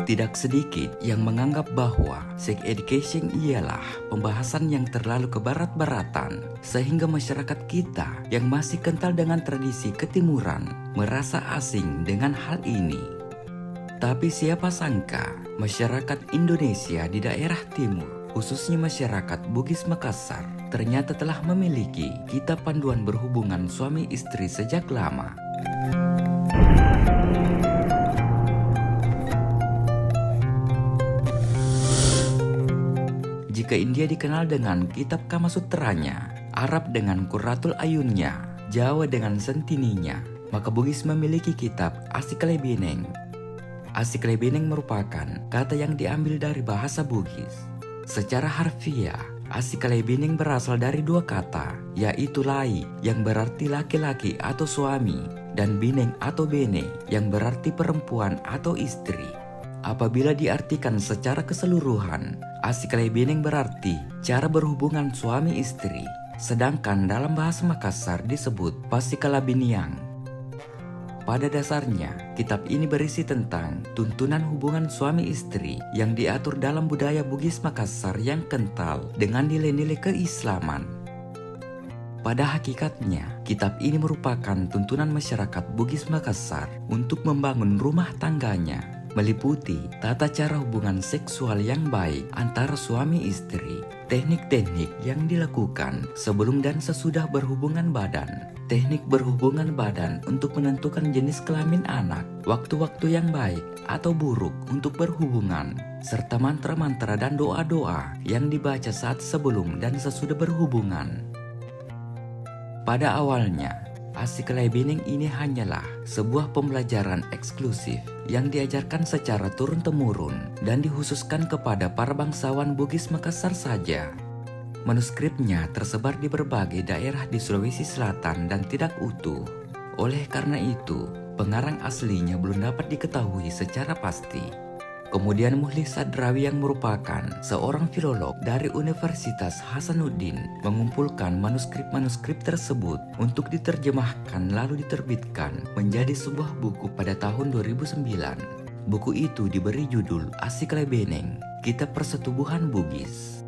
Tidak sedikit yang menganggap bahwa sex education ialah pembahasan yang terlalu kebarat-baratan, sehingga masyarakat kita yang masih kental dengan tradisi ketimuran merasa asing dengan hal ini. Tapi siapa sangka masyarakat Indonesia di daerah timur, khususnya masyarakat Bugis Makassar, ternyata telah memiliki kitab panduan berhubungan suami istri sejak lama. Jika India dikenal dengan kitab Kamasutranya, Arab dengan Qurratul Ayunnya, Jawa dengan Sentininya, maka Bugis memiliki kitab Asiklebeneng. Asiklebeneng merupakan kata yang diambil dari bahasa Bugis. Secara harfiah, Asiklebeneng berasal dari dua kata, yaitu lai yang berarti laki-laki atau suami, dan bineng atau bene yang berarti perempuan atau istri. Apabila diartikan secara keseluruhan, Asiklebeneng berarti cara berhubungan suami istri, sedangkan dalam bahasa Makassar disebut Pasikalabiniang. Pada dasarnya, kitab ini berisi tentang tuntunan hubungan suami istri yang diatur dalam budaya Bugis Makassar yang kental dengan nilai-nilai keislaman. Pada hakikatnya, kitab ini merupakan tuntunan masyarakat Bugis Makassar untuk membangun rumah tangganya, meliputi tata cara hubungan seksual yang baik antara suami istri, teknik-teknik yang dilakukan sebelum dan sesudah berhubungan badan, teknik berhubungan badan untuk menentukan jenis kelamin anak, waktu-waktu yang baik atau buruk untuk berhubungan, serta mantra-mantra dan doa-doa yang dibaca saat sebelum dan sesudah berhubungan. Pada awalnya, Asiklebeneng ini hanyalah sebuah pembelajaran eksklusif yang diajarkan secara turun-temurun dan dikhususkan kepada para bangsawan Bugis Makassar saja. Manuskripnya tersebar di berbagai daerah di Sulawesi Selatan dan tidak utuh. Oleh karena itu, pengarang aslinya belum dapat diketahui secara pasti. Kemudian Muhli Sadrawi yang merupakan seorang filolog dari Universitas Hasanuddin mengumpulkan manuskrip-manuskrip tersebut untuk diterjemahkan lalu diterbitkan menjadi sebuah buku pada tahun 2009. Buku itu diberi judul Asiklebeneng, Kitab Persetubuhan Bugis.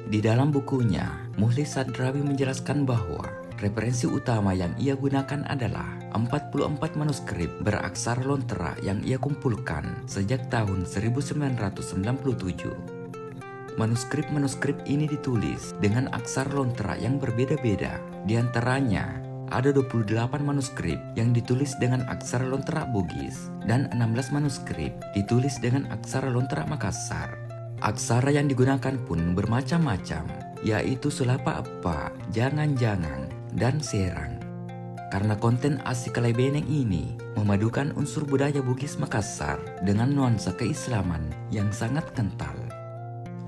Di dalam bukunya, Muhli Sadrawi menjelaskan bahwa referensi utama yang ia gunakan adalah 44 manuskrip beraksara Lontera yang ia kumpulkan sejak tahun 1997. Manuskrip-manuskrip ini ditulis dengan aksara Lontera yang berbeda-beda. Di antaranya, ada 28 manuskrip yang ditulis dengan aksara Lontera Bugis dan 16 manuskrip ditulis dengan aksara Lontera Makassar. Aksara yang digunakan pun bermacam-macam, yaitu Sulapa-Apa, Jangan-Jangan, dan Serang. Karena konten Asiklebeneng ini memadukan unsur budaya Bugis Makassar dengan nuansa keislaman yang sangat kental.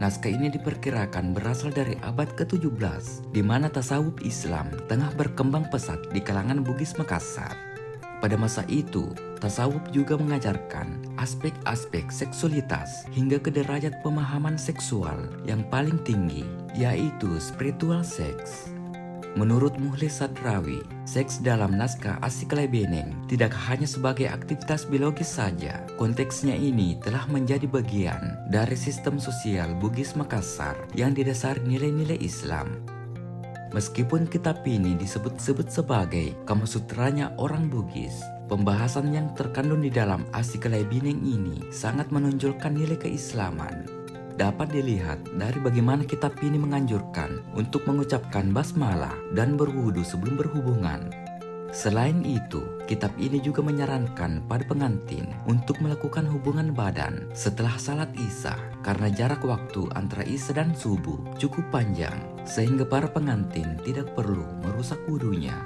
Naskah ini diperkirakan berasal dari abad ke-17, di mana tasawuf Islam tengah berkembang pesat di kalangan Bugis Makassar. Pada masa itu, tasawuf juga mengajarkan aspek-aspek seksualitas hingga ke derajat pemahaman seksual yang paling tinggi, yaitu spiritual sex. Menurut Muhli Sadrawi, seks dalam naskah Asiklebeneng tidak hanya sebagai aktivitas biologis saja. Konteksnya ini telah menjadi bagian dari sistem sosial Bugis Makassar yang didasari nilai-nilai Islam. Meskipun kitab ini disebut-sebut sebagai Kamasutranya orang Bugis, pembahasan yang terkandung di dalam Asiklebeneng ini sangat menonjolkan nilai keislaman. Dapat dilihat dari bagaimana kitab ini menganjurkan untuk mengucapkan basmalah dan berwudu sebelum berhubungan. Selain itu, kitab ini juga menyarankan pada pengantin untuk melakukan hubungan badan setelah salat Isya karena jarak waktu antara Isya dan subuh cukup panjang sehingga para pengantin tidak perlu merusak wudunya.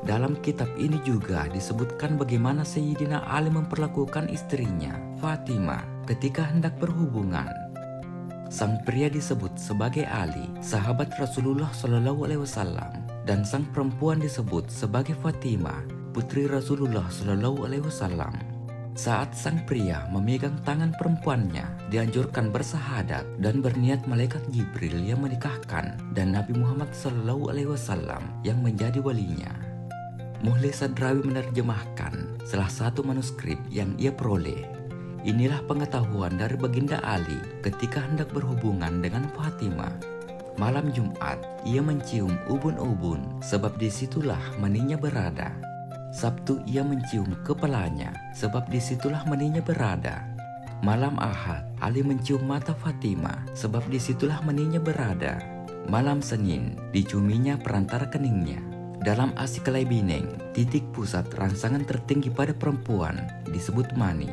Dalam kitab ini juga disebutkan bagaimana Sayyidina Ali memperlakukan istrinya, Fatimah, ketika hendak berhubungan. Sang pria disebut sebagai Ali, sahabat Rasulullah SAW, dan sang perempuan disebut sebagai Fatimah, putri Rasulullah SAW. Saat sang pria memegang tangan perempuannya, dianjurkan bersahadat dan berniat malaikat Jibril yang menikahkan dan Nabi Muhammad SAW yang menjadi walinya. Muhli Sadrawi menerjemahkan salah satu manuskrip yang ia peroleh. Inilah pengetahuan dari Baginda Ali ketika hendak berhubungan dengan Fatimah. Malam Jumat, ia mencium ubun-ubun sebab disitulah maninya berada. Sabtu ia mencium kepalanya sebab disitulah maninya berada. Malam Ahad, Ali mencium mata Fatimah sebab disitulah maninya berada. Malam Senin, diciuminya perantara keningnya. Dalam Asiklai Bineng, titik pusat rangsangan tertinggi pada perempuan disebut mani.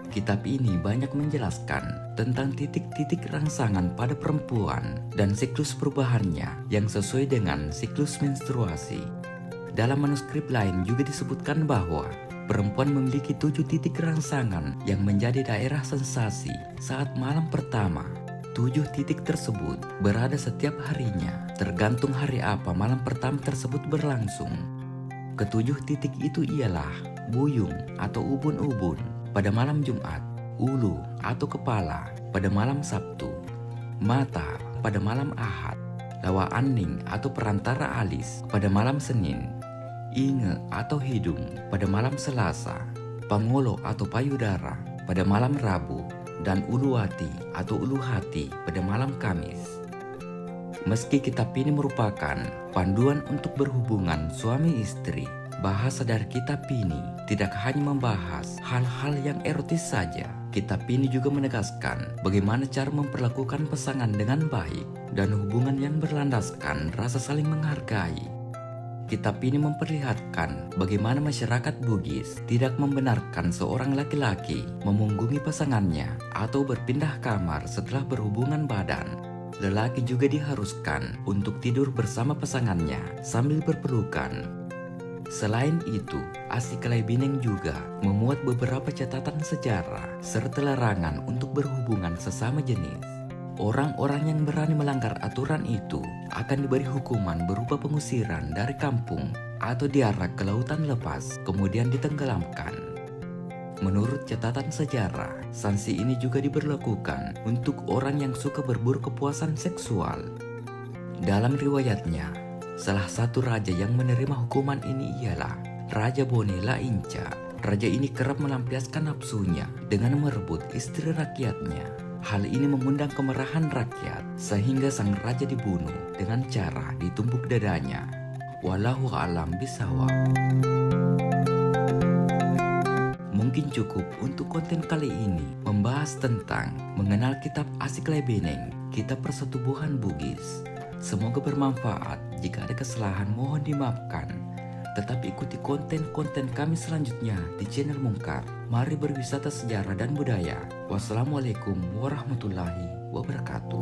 Kitab ini banyak menjelaskan tentang titik-titik rangsangan pada perempuan dan siklus perubahannya yang sesuai dengan siklus menstruasi. Dalam manuskrip lain juga disebutkan bahwa perempuan memiliki 7 titik rangsangan yang menjadi daerah sensasi saat malam pertama. 7 titik tersebut berada setiap harinya, tergantung hari apa malam pertama tersebut berlangsung. Ketujuh titik itu ialah buyung atau ubun-ubun pada malam Jumat, ulu atau kepala pada malam Sabtu, mata pada malam Ahad, lawa aning atau perantara alis pada malam Senin, inge atau hidung pada malam Selasa, pangolo atau payudara pada malam Rabu, dan uluwati atau ulu hati pada malam Kamis. Meski kitab ini merupakan panduan untuk berhubungan suami istri, bahasa dari kitab ini tidak hanya membahas hal-hal yang erotis saja. Kitab ini juga menegaskan bagaimana cara memperlakukan pasangan dengan baik dan hubungan yang berlandaskan rasa saling menghargai. Kitab ini memperlihatkan bagaimana masyarakat Bugis tidak membenarkan seorang laki-laki memunggungi pasangannya atau berpindah kamar setelah berhubungan badan. Lelaki juga diharuskan untuk tidur bersama pasangannya sambil berpelukan. Selain itu, Asiklai Bineng juga memuat beberapa catatan sejarah serta larangan untuk berhubungan sesama jenis. Orang-orang yang berani melanggar aturan itu akan diberi hukuman berupa pengusiran dari kampung atau diarak ke lautan lepas, kemudian ditenggelamkan. Menurut catatan sejarah, sanksi ini juga diberlakukan untuk orang yang suka berburu kepuasan seksual. Dalam riwayatnya, salah satu raja yang menerima hukuman ini ialah Raja Bone La Inca. Raja ini kerap melampiaskan nafsunya dengan merebut istri rakyatnya. Hal ini mengundang kemarahan rakyat sehingga sang raja dibunuh dengan cara ditumbuk dadanya. Wallahu a'lam bishawab. Mungkin cukup untuk konten kali ini membahas tentang mengenal kitab Asiklai Bineng, kitab persetubuhan Bugis. Semoga bermanfaat. Jika ada kesalahan mohon dimaafkan. Tetap ikuti konten-konten kami selanjutnya di channel Mungkar. Mari berwisata sejarah dan budaya. Wassalamualaikum warahmatullahi wabarakatuh.